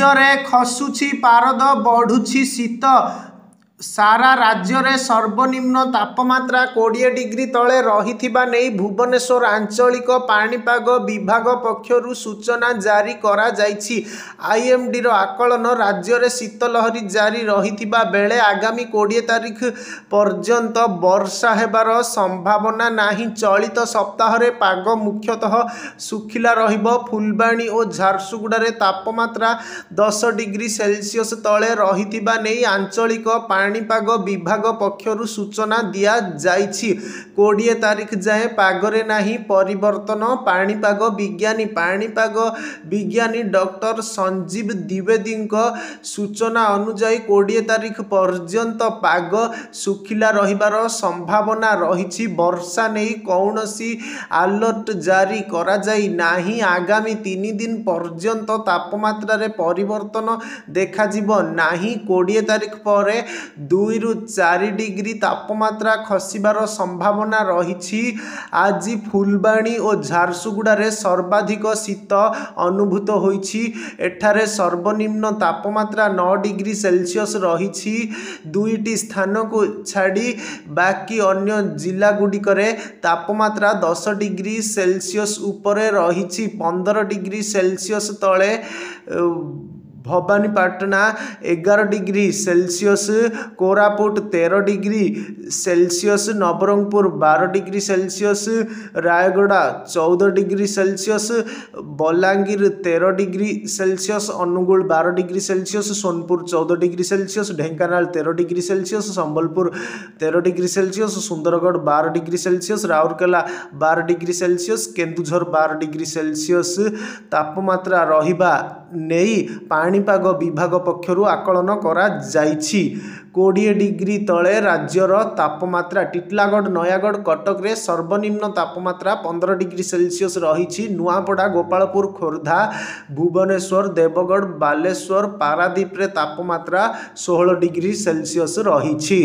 ରାଜ୍ୟରେ ଖସୁଛି ପାରଦ ବଢ଼ୁଛି ଶୀତ। ସାରା ରାଜ୍ୟରେ ସର୍ବନିମ୍ନ ତାପମାତ୍ରା 20 ଡିଗ୍ରୀ ତଳେ ରହିଥିବା ନେଇ ଭୁବନେଶ୍ୱର ଆଞ୍ଚଳିକ ପାଣିପାଗ ବିଭାଗ ପକ୍ଷରୁ ସୂଚନା ଜାରି କରାଯାଇଛି। ଆଇଏମ୍ଡିର ଆକଳନ, ରାଜ୍ୟରେ ଶୀତଲହରୀ ଜାରି ରହିଥିବା ବେଳେ ଆଗାମୀ 20 ତାରିଖ ପର୍ଯ୍ୟନ୍ତ ବର୍ଷା ହେବାର ସମ୍ଭାବନା ନାହିଁ। ଚଳିତ ସପ୍ତାହରେ ପାଗ ମୁଖ୍ୟତଃ ଶୁଖିଲା ରହିବ। ଫୁଲବାଣୀ ଓ ଝାରସୁଗୁଡ଼ାରେ ତାପମାତ୍ରା 10 ଡିଗ୍ରୀ ସେଲସିୟସ୍ ତଳେ ରହିଥିବା ନେଇ ଆଞ୍ଚଳିକ ପାଣିପାଗ ବିଭାଗ ପକ୍ଷରୁ ସୂଚନା ଦିଆଯାଇଛି। 20 ତାରିଖ ଯାଏଁ ପାଗରେ ନାହିଁ ପରିବର୍ତ୍ତନ। ପାଣିପାଗ ବିଜ୍ଞାନୀ ଡକ୍ଟର ସଞ୍ଜୀବ ଦ୍ୱିବେଦୀଙ୍କ ସୂଚନା ଅନୁଯାୟୀ 20 ତାରିଖ ପର୍ଯ୍ୟନ୍ତ ପାଗ ଶୁଖିଲା ରହିବାର ସମ୍ଭାବନା ରହିଛି। ବର୍ଷା ନେଇ କୌଣସି ଆଲର୍ଟ ଜାରି କରାଯାଇ ନାହିଁ। ଆଗାମୀ 3 ଦିନ ପର୍ଯ୍ୟନ୍ତ ତାପମାତ୍ରାରେ ପରିବର୍ତ୍ତନ ଦେଖାଯିବ ନାହିଁ। 20 ତାରିଖ ପରେ 2 ରୁ 4 ଡିଗ୍ରୀ ତାପମାତ୍ରା ଖସିବାର ସମ୍ଭାବନା ରହିଛି। ଆଜି ଫୁଲବାଣୀ ଓ ଝାରସୁଗୁଡ଼ାରେ ସର୍ବାଧିକ ଶୀତ ଅନୁଭୂତ ହୋଇଛି। ଏଠାରେ ସର୍ବନିମ୍ନ ତାପମାତ୍ରା 9 ଡିଗ୍ରୀ ସେଲସିୟସ୍ ରହିଛି। 2ଟି ସ୍ଥାନକୁ ଛାଡ଼ି ବାକି ଅନ୍ୟ ଜିଲ୍ଲାଗୁଡ଼ିକରେ ତାପମାତ୍ରା 10 ଡିଗ୍ରୀ ସେଲସିୟସ୍ ଉପରେ ରହିଛି। 15 ଡିଗ୍ରୀ ସେଲସିୟସ୍ ତଳେ Bhawanipatna 11 degree Celsius, Koraput 13 degree Celsius, Nabarangpur 12 degree Celsius, Rayagada 14 degree Celsius, Balangir 13 degree Celsius, Angul 12 degree Celsius, Sonepur 14 degree Celsius, Dhenkanal 13 degree Celsius, Sambalpur 13 degree Celsius, Sundargarh 12 degree Celsius, Rourkela 12 degree Celsius, Keonjhar 12 degree Celsius ତାପମାତ୍ରା ରହିବା ନେଇ ପାଣିପାଗ ବିଭାଗ ପକ୍ଷରୁ ଆକଳନ କରାଯାଇଛି। 20 ଡିଗ୍ରୀ ତଳେ ରାଜ୍ୟର ତାପମାତ୍ରା। ଟିଟିଲାଗଡ଼, ନୟାଗଡ଼, କଟକରେ ସର୍ବନିମ୍ନ ତାପମାତ୍ରା 15 ଡିଗ୍ରୀ ସେଲସିୟସ୍ ରହିଛି। ନୂଆପଡ଼ା, ଗୋପାଳପୁର, ଖୋର୍ଦ୍ଧା, ଭୁବନେଶ୍ୱର, ଦେବଗଡ଼, ବାଲେଶ୍ୱର, ପାରାଦୀପରେ ତାପମାତ୍ରା 16 ଡିଗ୍ରୀ ସେଲସିୟସ୍ ରହିଛି।